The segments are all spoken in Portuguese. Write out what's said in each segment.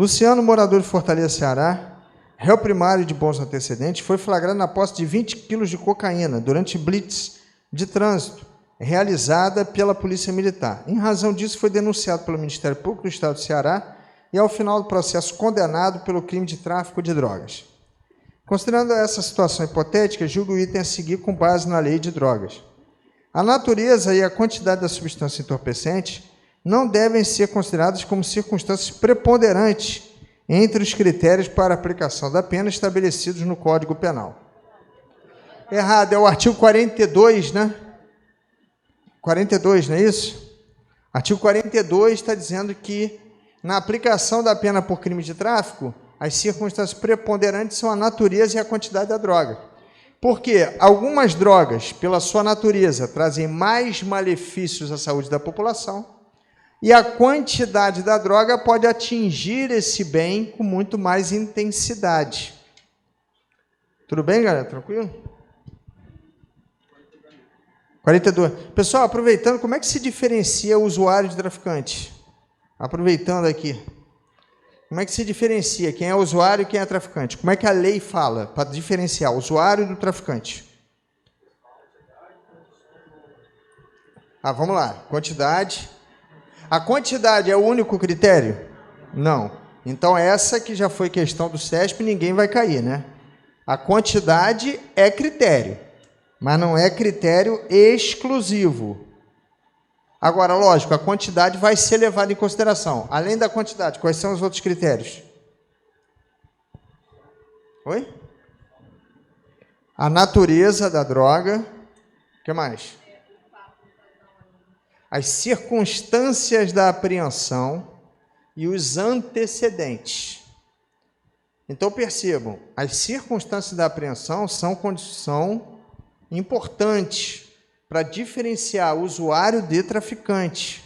Luciano, morador de Fortaleza, Ceará, réu primário de bons antecedentes, foi flagrado na posse de 20 quilos de cocaína durante blitz de trânsito realizada pela Polícia Militar. Em razão disso, foi denunciado pelo Ministério Público do Estado do Ceará e, ao final do processo, condenado pelo crime de tráfico de drogas. Considerando essa situação hipotética, julgo o item a seguir com base na lei de drogas. A natureza e a quantidade da substância entorpecente não devem ser consideradas como circunstâncias preponderantes entre os critérios para aplicação da pena estabelecidos no Código Penal. Errado, é o artigo 42, né? 42, não é isso? Artigo 42 está dizendo que, na aplicação da pena por crime de tráfico, as circunstâncias preponderantes são a natureza e a quantidade da droga. Porque algumas drogas, pela sua natureza, trazem mais malefícios à saúde da população, e a quantidade da droga pode atingir esse bem com muito mais intensidade. Tudo bem, galera? Tranquilo? 42. Pessoal, aproveitando, como é que se diferencia o usuário de traficante? Aproveitando aqui. Como é que se diferencia quem é usuário e quem é traficante? Como é que a lei fala para diferenciar o usuário do traficante? Vamos lá. Quantidade. A quantidade é o único critério? Não. Então, essa que já foi questão do CESP, ninguém vai cair, né? A quantidade é critério, mas não é critério exclusivo. Agora, lógico, a quantidade vai ser levada em consideração. Além da quantidade, quais são os outros critérios? Oi? A natureza da droga. O que mais? As circunstâncias da apreensão e os antecedentes. Então, percebam, as circunstâncias da apreensão são condição importante para diferenciar o usuário de traficante.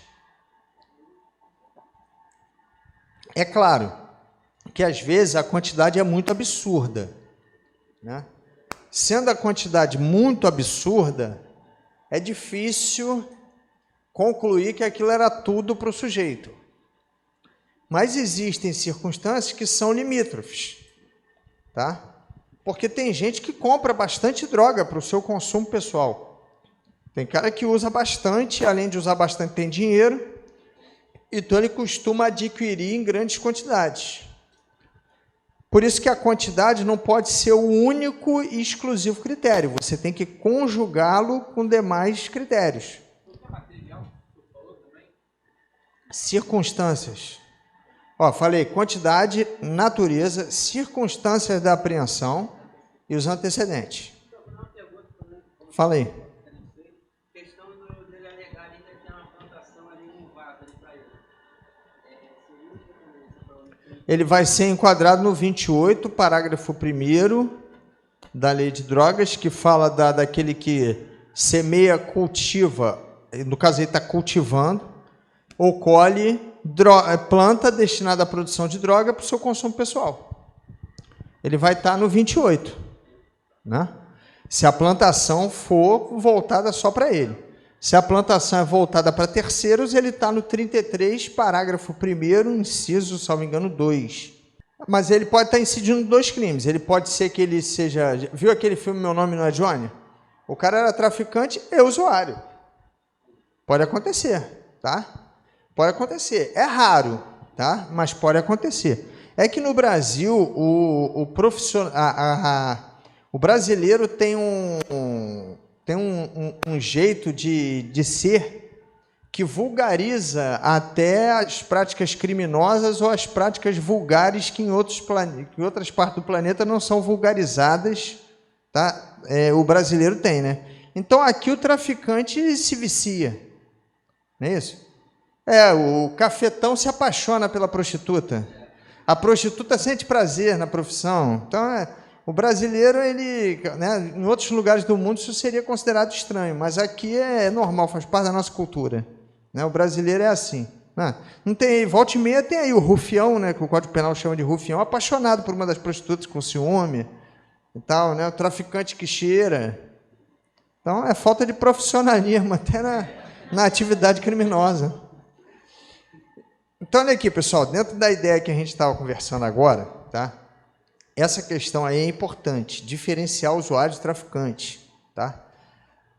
É claro que, às vezes, a quantidade é muito absurda, né? Sendo a quantidade muito absurda, é difícil concluir que aquilo era tudo para o sujeito. Mas existem circunstâncias que são limítrofes, tá? Porque tem gente que compra bastante droga para o seu consumo pessoal. Tem cara que usa bastante, além de usar bastante, tem dinheiro, então ele costuma adquirir em grandes quantidades. Por isso que a quantidade não pode ser o único e exclusivo critério. Você tem que conjugá-lo com demais critérios. Circunstâncias. Falei quantidade, natureza, circunstâncias da apreensão e os antecedentes. Falei. Questão dele alegar ali que tem uma plantação ali no vácuo ali para ele. Ele vai ser enquadrado no 28, parágrafo 1º da Lei de Drogas, que fala daquele que semeia, cultiva, no caso ele está cultivando, ou colhe planta destinada à produção de droga para o seu consumo pessoal. Ele vai estar no 28, né? Se a plantação for voltada só para ele. Se a plantação é voltada para terceiros, ele está no 33, parágrafo 1º, inciso, salvo engano, 2. Mas ele pode estar incidindo dois crimes. Ele pode ser que ele seja... Viu aquele filme Meu Nome Não é Johnny? O cara era traficante e usuário. Pode acontecer, tá? Pode acontecer. É raro, tá? Mas pode acontecer. É que no Brasil, o brasileiro tem um jeito de ser que vulgariza até as práticas criminosas ou as práticas vulgares que em outras partes do planeta não são vulgarizadas, tá? O brasileiro tem, né? Então, aqui o traficante se vicia, não é isso? O cafetão se apaixona pela prostituta. A prostituta sente prazer na profissão. Então, o brasileiro, ele, né, em outros lugares do mundo, isso seria considerado estranho, mas aqui é normal, faz parte da nossa cultura. Né? O brasileiro é assim. Né? Não tem, volta e meia tem aí o rufião, né, que o Código Penal chama de rufião, apaixonado por uma das prostitutas com ciúme e tal, né? O traficante que cheira. Então, é falta de profissionalismo até na atividade criminosa. Então, olha aqui, pessoal, dentro da ideia que a gente estava conversando agora, tá? Essa questão aí é importante, diferenciar usuário de traficante, tá?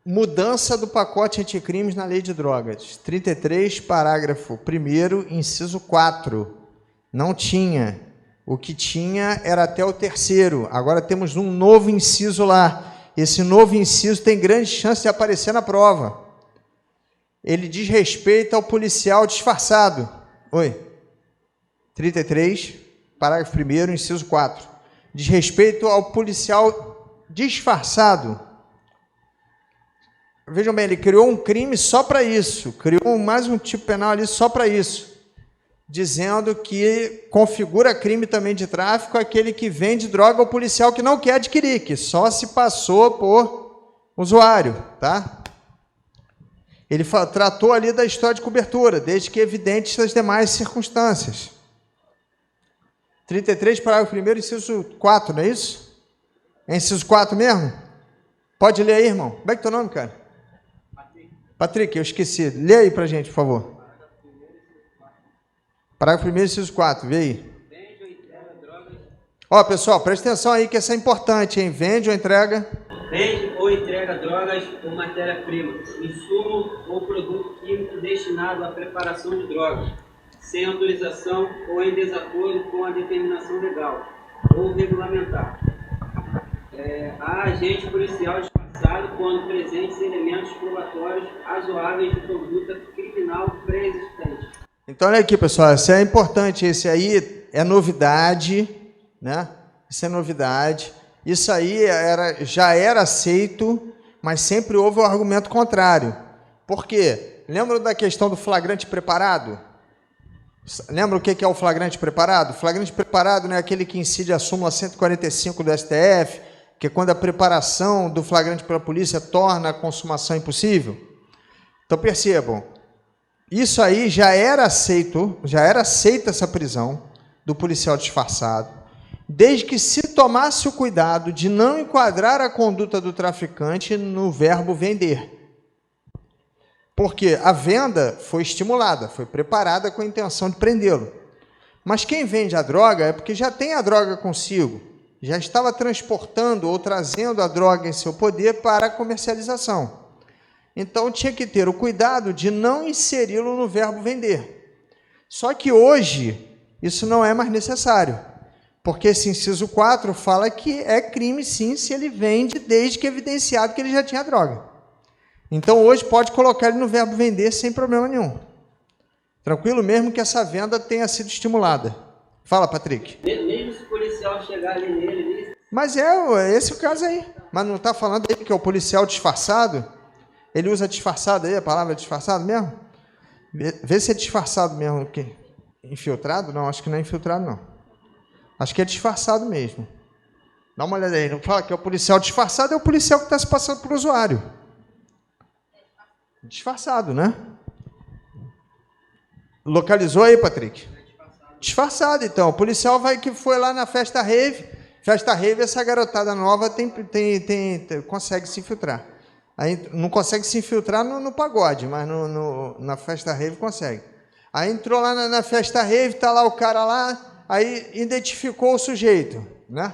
Mudança do pacote anticrimes na lei de drogas. 33, parágrafo 1º, inciso 4. Não tinha. O que tinha era até o 3º. Agora temos um novo inciso lá. Esse novo inciso tem grande chance de aparecer na prova. Ele diz respeito ao policial disfarçado. Oi. 33, parágrafo 1º, inciso 4. Diz respeito ao policial disfarçado. Vejam bem, ele criou um crime só para isso. Criou mais um tipo penal ali só para isso. Dizendo que configura crime também de tráfico aquele que vende droga ao policial que não quer adquirir, que só se passou por usuário, tá? Ele tratou ali da história de cobertura, desde que evidentes as demais circunstâncias. 33, parágrafo 1º, inciso 4, não é isso? É inciso 4 mesmo? Pode ler aí, irmão. Como é que é teu nome, cara? Patrick, eu esqueci. Lê aí pra gente, por favor. Parágrafo 1º, inciso 4, vê aí. Vende ou entrega drogas. Ó, pessoal, presta atenção aí que essa é importante, hein? Vende ou entrega? Vende ou entrega drogas ou matéria-prima, insumo ou produto químico destinado à preparação de drogas, sem autorização ou em desacordo com a determinação legal ou regulamentar. A agente policial disfarçado quando presentes elementos probatórios razoáveis de conduta criminal pré-existente. Então, olha aqui, pessoal, isso é importante, esse aí é novidade, né? Isso é novidade. Isso aí já era aceito, mas sempre houve o argumento contrário. Por quê? Lembram da questão do flagrante preparado? Lembra o que é o flagrante preparado? O flagrante preparado, né, é aquele que incide a súmula 145 do STF, que é quando a preparação do flagrante pela polícia torna a consumação impossível. Então, percebam, isso aí já era aceita essa prisão do policial disfarçado, desde que se tomasse o cuidado de não enquadrar a conduta do traficante no verbo vender. Porque a venda foi estimulada, foi preparada com a intenção de prendê-lo. Mas quem vende a droga é porque já tem a droga consigo, já estava transportando ou trazendo a droga em seu poder para a comercialização. Então, tinha que ter o cuidado de não inseri-lo no verbo vender. Só que hoje, isso não é mais necessário, porque esse inciso 4 fala que é crime, sim, se ele vende, desde que evidenciado que ele já tinha droga. Então, hoje, pode colocar ele no verbo vender sem problema nenhum. Tranquilo? Mesmo que essa venda tenha sido estimulada. Fala, Patrick. Mesmo se o policial chegar ali nele... Mas esse é o caso aí. Mas não está falando aí que é o policial disfarçado? Ele usa disfarçado aí, a palavra disfarçado mesmo? Vê se é disfarçado mesmo. O quê? Infiltrado? Não, acho que não é infiltrado, não. Acho que é disfarçado mesmo. Dá uma olhada aí. Não fala que é o policial disfarçado, é o policial que está se passando por usuário. Disfarçado, né? Localizou aí, Patrick? Disfarçado, então. O policial que foi lá na festa rave. Festa rave, essa garotada nova consegue se infiltrar. Aí não consegue se infiltrar no pagode, mas na festa rave consegue. Aí entrou lá na festa rave, tá lá o cara lá, aí identificou o sujeito, né?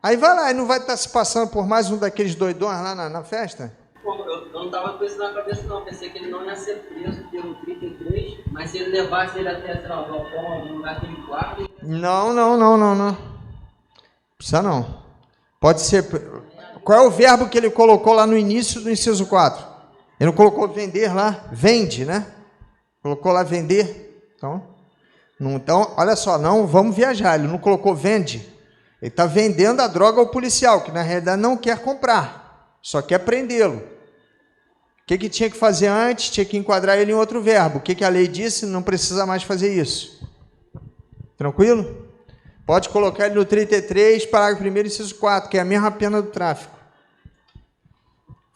Aí vai lá, e não vai estar se passando por mais um daqueles doidões lá na festa? Pô, eu não estava com isso na cabeça, não. Pensei que ele não ia ser preso pelo 33, mas se ele levasse ele até o galpão, no lugar que ele guarda... Não. Precisa não. Pode ser... Qual é o verbo que ele colocou lá no início do inciso 4? Ele não colocou vender lá? Vende, né? Colocou lá vender. Então, olha só, não vamos viajar. Ele não colocou vende. Ele está vendendo a droga ao policial, que na realidade não quer comprar, só quer prendê-lo. O que tinha que fazer antes? Tinha que enquadrar ele em outro verbo. O que a lei disse? Não precisa mais fazer isso. Tranquilo? Pode colocar ele no 33, parágrafo 1º, inciso 4, que é a mesma pena do tráfico.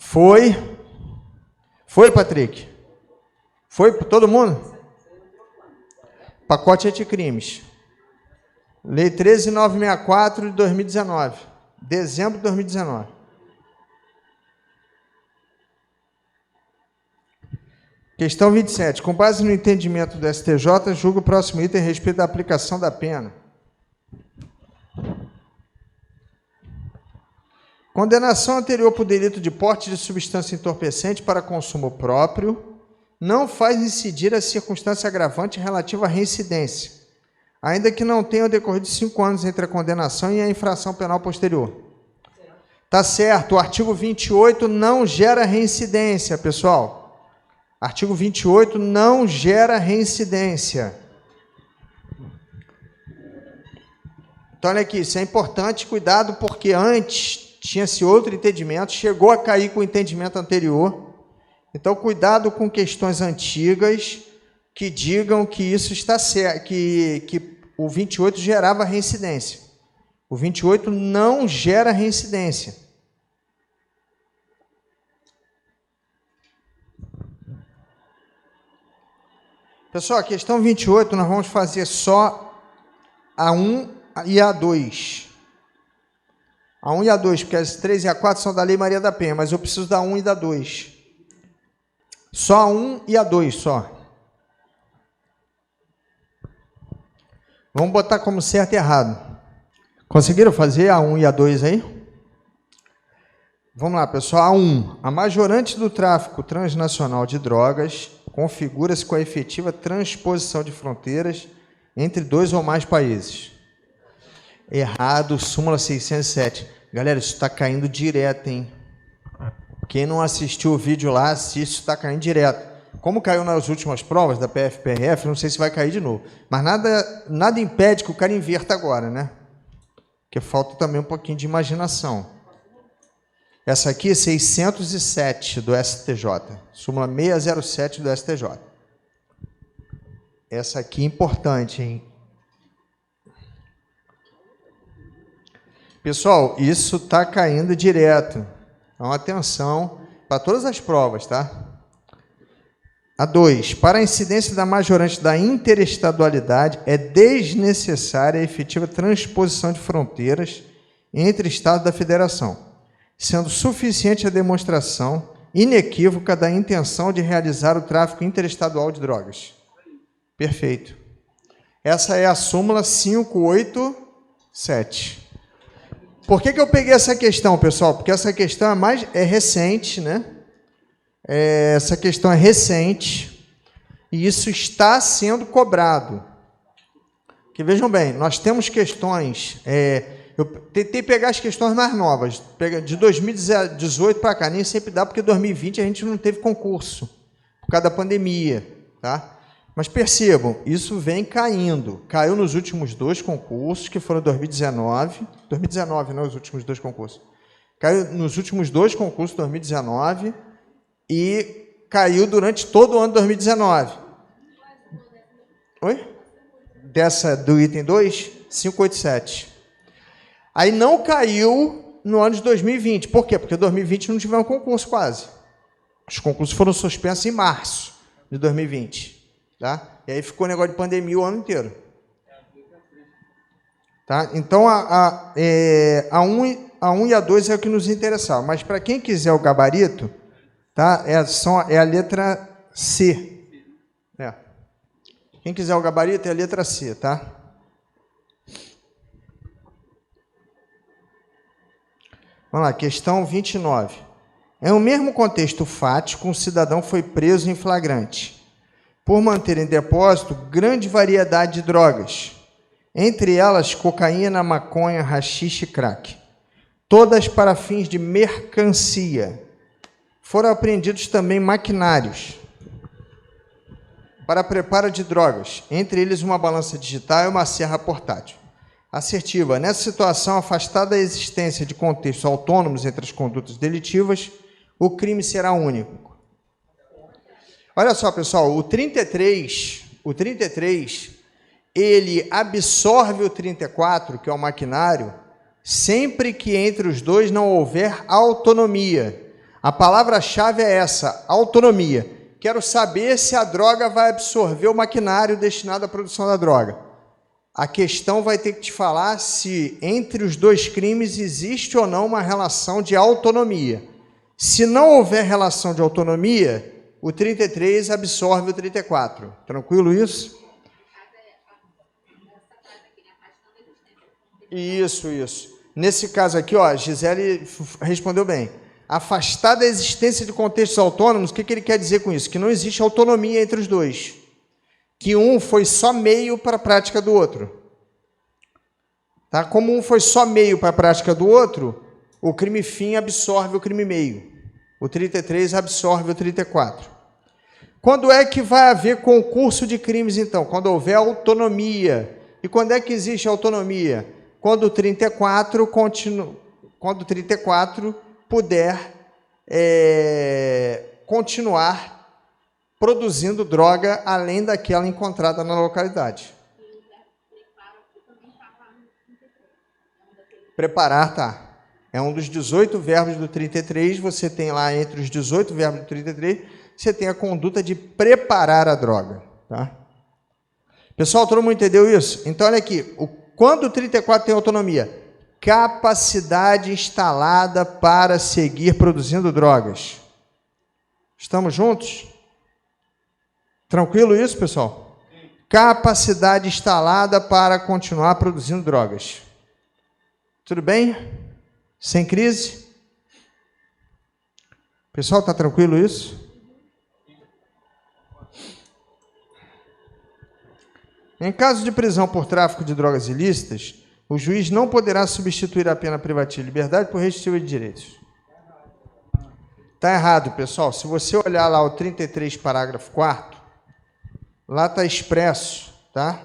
Foi, Patrick? Foi para todo mundo? Pacote anticrimes. Lei 13.964 de 2019. Dezembro de 2019. Questão 27. Com base no entendimento do STJ, julgo o próximo item a respeito da aplicação da pena. Condenação anterior por delito de porte de substância entorpecente para consumo próprio não faz incidir a circunstância agravante relativa à reincidência, ainda que não tenha decorrido 5 anos entre a condenação e a infração penal posterior. Tá certo, o artigo 28 não gera reincidência, pessoal. Artigo 28 não gera reincidência. Então, olha aqui, isso é importante, cuidado, porque antes tinha-se outro entendimento, chegou a cair com o entendimento anterior. Então, cuidado com questões antigas que digam que isso está certo, que o 28 gerava reincidência. O 28 não gera reincidência. Pessoal, a questão 28, nós vamos fazer só a 1 e a 2. A 1 e a 2, porque as 3 e a 4 são da Lei Maria da Penha, mas eu preciso da 1 e da 2. Só a 1 e a 2, só. Vamos botar como certo e errado. Conseguiram fazer a 1 e a 2 aí? Vamos lá, pessoal. A 1. A majorante do tráfico transnacional de drogas configura-se com a efetiva transposição de fronteiras entre 2 ou mais países. Errado, súmula 607. Galera, isso está caindo direto, hein? Quem não assistiu o vídeo lá, assiste, isso está caindo direto. Como caiu nas últimas provas da PF-PRF, não sei se vai cair de novo. Mas nada impede que o cara inverta agora, né? Porque falta também um pouquinho de imaginação. Essa aqui é 607 do STJ, súmula 607 do STJ. Essa aqui é importante, hein? Pessoal, isso está caindo direto. Então, atenção para todas as provas, tá? A 2. Para a incidência da majorante da interestadualidade, é desnecessária a efetiva transposição de fronteiras entre Estados da Federação, sendo suficiente a demonstração inequívoca da intenção de realizar o tráfico interestadual de drogas. Perfeito. Essa é a súmula 587. Por que eu peguei essa questão, pessoal? Porque essa questão é recente, né? Essa questão é recente e isso está sendo cobrado. Que vejam bem, nós temos questões... eu tentei pegar as questões mais novas, de 2018 para cá, nem sempre dá, porque 2020 a gente não teve concurso, por causa da pandemia, tá? Mas percebam, isso vem caindo. Caiu nos últimos 2 concursos, que foram 2019, não, os últimos 2 concursos. Caiu nos últimos 2 concursos, 2019, e caiu durante todo o ano de 2019. Oi? Do item 2, 587. Aí não caiu no ano de 2020. Por quê? Porque em 2020 não tivemos concurso quase. Os concursos foram suspensos em março de 2020. Tá? E aí ficou o negócio de pandemia o ano inteiro. Tá? Então, a 1 e a 2 é o que nos interessava. Mas para quem quiser o gabarito, tá? É a letra C. Quem quiser o gabarito é a letra C, tá? Vamos lá, questão 29. Em um mesmo contexto fático, um cidadão foi preso em flagrante por manter em depósito grande variedade de drogas, entre elas cocaína, maconha, haxixe e crack, todas para fins de mercancia. Foram apreendidos também maquinários para preparo de drogas, entre eles uma balança digital e uma serra portátil. Assertiva. Nessa situação, afastada a existência de contextos autônomos entre as condutas delitivas, o crime será único. Olha só, pessoal, o 33, ele absorve o 34, que é o maquinário, sempre que entre os dois não houver autonomia. A palavra-chave é essa, autonomia. Quero saber se a droga vai absorver o maquinário destinado à produção da droga. A questão vai ter que te falar se entre os 2 crimes existe ou não uma relação de autonomia. Se não houver relação de autonomia, o 33 absorve o 34. Tranquilo isso? Isso. Nesse caso aqui, ó, Gisele respondeu bem. Afastar da existência de contextos autônomos, o que ele quer dizer com isso? Que não existe autonomia entre os dois. Que um foi só meio para a prática do outro. Tá? Como um foi só meio para a prática do outro, o crime fim absorve o crime meio. O 33 absorve o 34. Quando é que vai haver concurso de crimes, então? Quando houver autonomia. E quando é que existe autonomia? Quando o 34 puder continuar produzindo droga além daquela encontrada na localidade. Preparar, tá. É um dos 18 verbos do 33, você tem lá entre os 18 verbos do 33, você tem a conduta de preparar a droga. Tá? Pessoal, todo mundo entendeu isso? Então, olha aqui, quando o 34 tem autonomia, capacidade instalada para seguir produzindo drogas. Estamos juntos? Tranquilo isso, pessoal? Capacidade instalada para continuar produzindo drogas. Tudo bem? Sem crise? Pessoal, está tranquilo isso? Em caso de prisão por tráfico de drogas ilícitas, o juiz não poderá substituir a pena privativa de liberdade por restritiva de direitos. Está errado, pessoal. Se você olhar lá o 33, parágrafo 4º, lá está expresso, tá?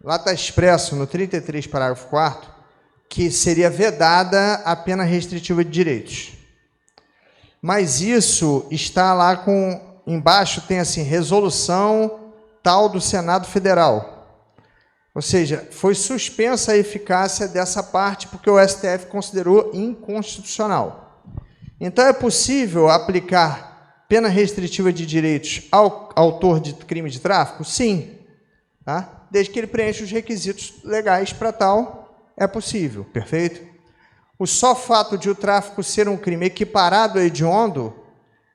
Lá está expresso no 33, parágrafo 4º, que seria vedada a pena restritiva de direitos. Mas isso está lá com... Embaixo tem assim, resolução tal do Senado Federal. Ou seja, foi suspensa a eficácia dessa parte porque o STF considerou inconstitucional. Então, é possível aplicar pena restritiva de direitos ao autor de crime de tráfico? Sim. Tá? Desde que ele preencha os requisitos legais para tal, é possível, perfeito? O só fato de o tráfico ser um crime equiparado a hediondo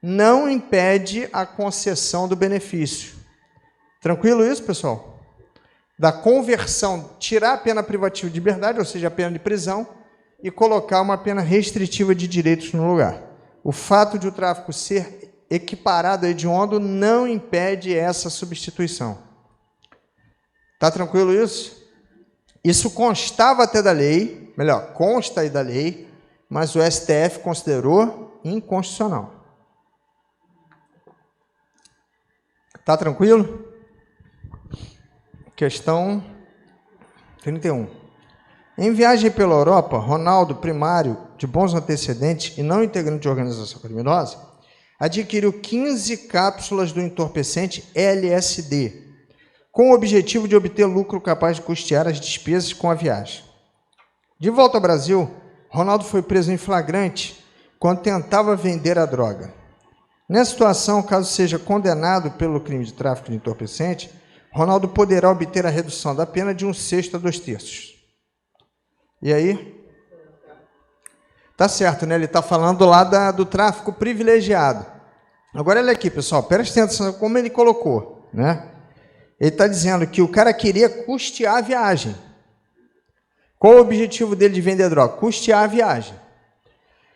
não impede a concessão do benefício. Tranquilo isso, pessoal? Da conversão, tirar a pena privativa de liberdade, ou seja, a pena de prisão, e colocar uma pena restritiva de direitos no lugar. O fato de o tráfico ser equiparado a hediondo não impede essa substituição. Está tranquilo isso? Isso constava até da lei, melhor, consta aí da lei, mas o STF considerou inconstitucional. Está tranquilo? Questão 31. Em viagem pela Europa, Ronaldo, primário, de bons antecedentes e não integrante de organização criminosa, adquiriu 15 cápsulas do entorpecente LSD, com o objetivo de obter lucro capaz de custear as despesas com a viagem. De volta ao Brasil, Ronaldo foi preso em flagrante quando tentava vender a droga. Nessa situação, caso seja condenado pelo crime de tráfico de entorpecente, Ronaldo poderá obter a redução da pena de 1/6 a 2/3. E aí? Tá certo, né? Ele está falando lá do tráfico privilegiado. Agora, olha aqui, pessoal, preste atenção como ele colocou, né? Ele está dizendo que o cara queria custear a viagem. Qual o objetivo dele de vender droga? Custear a viagem.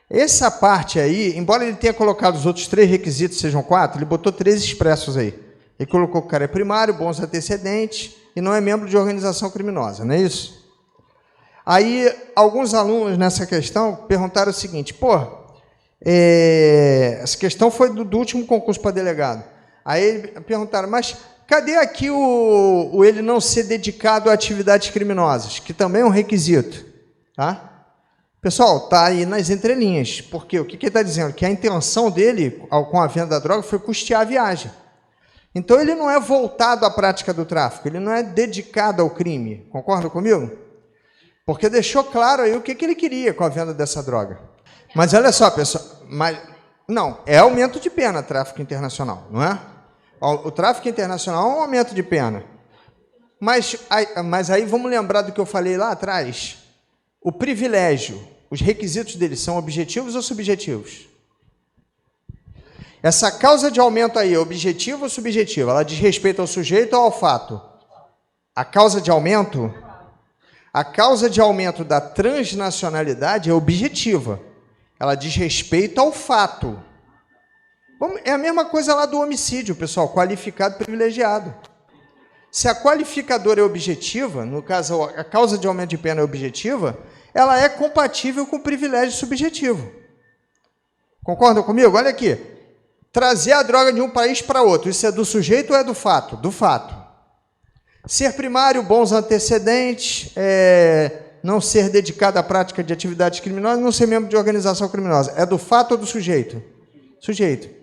Essa parte aí, embora ele tenha colocado os outros 3 requisitos, sejam 4, ele botou 3 expressos aí. Ele colocou que o cara é primário, bons antecedentes e não é membro de organização criminosa, não é isso? Aí, alguns alunos nessa questão perguntaram o seguinte, essa questão foi do último concurso para delegado. Aí perguntaram, mas cadê aqui ele não ser dedicado a atividades criminosas, que também é um requisito, tá? Pessoal, está aí nas entrelinhas, porque o que ele está dizendo? Que a intenção dele, com a venda da droga, foi custear a viagem. Então, ele não é voltado à prática do tráfico, ele não é dedicado ao crime. Concorda comigo? Porque deixou claro aí o que ele queria com a venda dessa droga. Mas olha só, pessoal, não, é aumento de pena tráfico internacional, não é? O tráfico internacional é um aumento de pena. Mas aí vamos lembrar do que eu falei lá atrás. O privilégio, os requisitos dele são objetivos ou subjetivos? Essa causa de aumento aí é objetiva ou subjetiva? Ela diz respeito ao sujeito ou ao fato? A causa de aumento? A causa de aumento da transnacionalidade é objetiva. Ela diz respeito ao fato. É a mesma coisa lá do homicídio, pessoal, qualificado e privilegiado. Se a qualificadora é objetiva, no caso a causa de aumento de pena é objetiva, ela é compatível com o privilégio subjetivo. Concordam comigo? Olha aqui. Trazer a droga de um país para outro, isso é do sujeito ou é do fato? Do fato. Ser primário, bons antecedentes, não ser dedicado à prática de atividades criminosas, não ser membro de organização criminosa. É do fato ou do sujeito? Sujeito.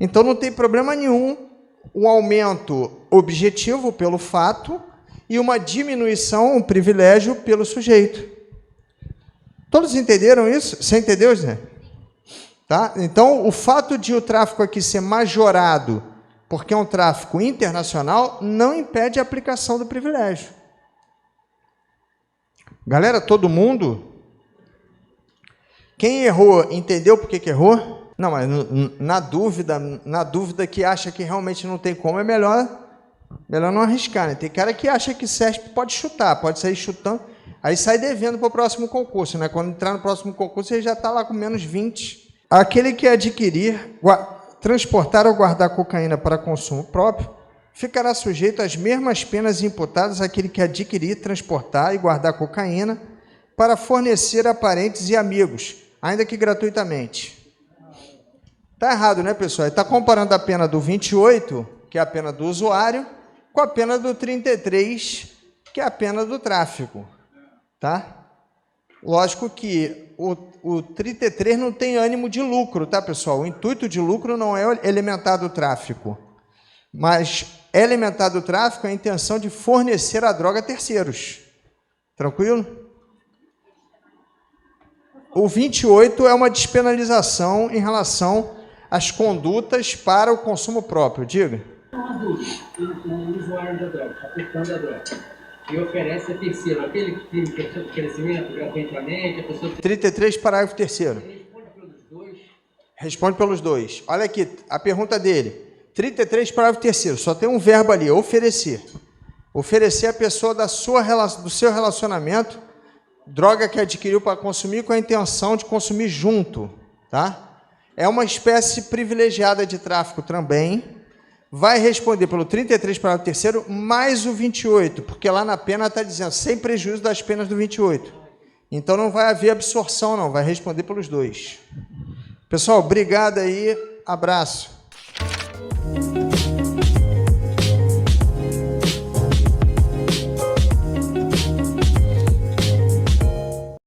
Então não tem problema nenhum um aumento objetivo pelo fato e uma diminuição, um privilégio pelo sujeito. Todos entenderam isso? Você entendeu, Zé? Tá? Então, o fato de o tráfico aqui ser majorado porque é um tráfico internacional não impede a aplicação do privilégio. Galera, todo mundo? Quem errou, entendeu por que errou? Não, mas na dúvida que acha que realmente não tem como, é melhor não arriscar, né? Tem cara que acha que CESP pode chutar, pode sair chutando, aí sai devendo para o próximo concurso, né? Quando entrar no próximo concurso, ele já está lá com menos 20. Aquele que adquirir, transportar ou guardar cocaína para consumo próprio, ficará sujeito às mesmas penas imputadas àquele que adquirir, transportar e guardar cocaína para fornecer a parentes e amigos, ainda que gratuitamente. Está errado, né, pessoal? Ele está comparando a pena do 28, que é a pena do usuário, com a pena do 33, que é a pena do tráfico. Tá? Lógico que o 33 não tem ânimo de lucro, tá, pessoal? O intuito de lucro não é elementar do tráfico, mas elementar do tráfico é a intenção de fornecer a droga a terceiros. Tranquilo? O 28 é uma despenalização em relação às condutas para o consumo próprio. Diga. Uma dúvida. O usuário da droga, está portando a droga, e oferece a terceiro. Aquele que tem oferecimento gratuitamente, a pessoa... 33, parágrafo 3º. Responde pelos dois. Responde pelos dois. Olha aqui, a pergunta dele. 33, parágrafo 3º. Só tem um verbo ali, oferecer. Oferecer a pessoa do seu relacionamento droga que adquiriu para consumir com a intenção de consumir junto. Tá? É uma espécie privilegiada de tráfico também. Vai responder pelo 33, parágrafo 3º, mais o 28, porque lá na pena está dizendo, sem prejuízo das penas do 28. Então não vai haver absorção, não, vai responder pelos dois. Pessoal, obrigado aí, abraço.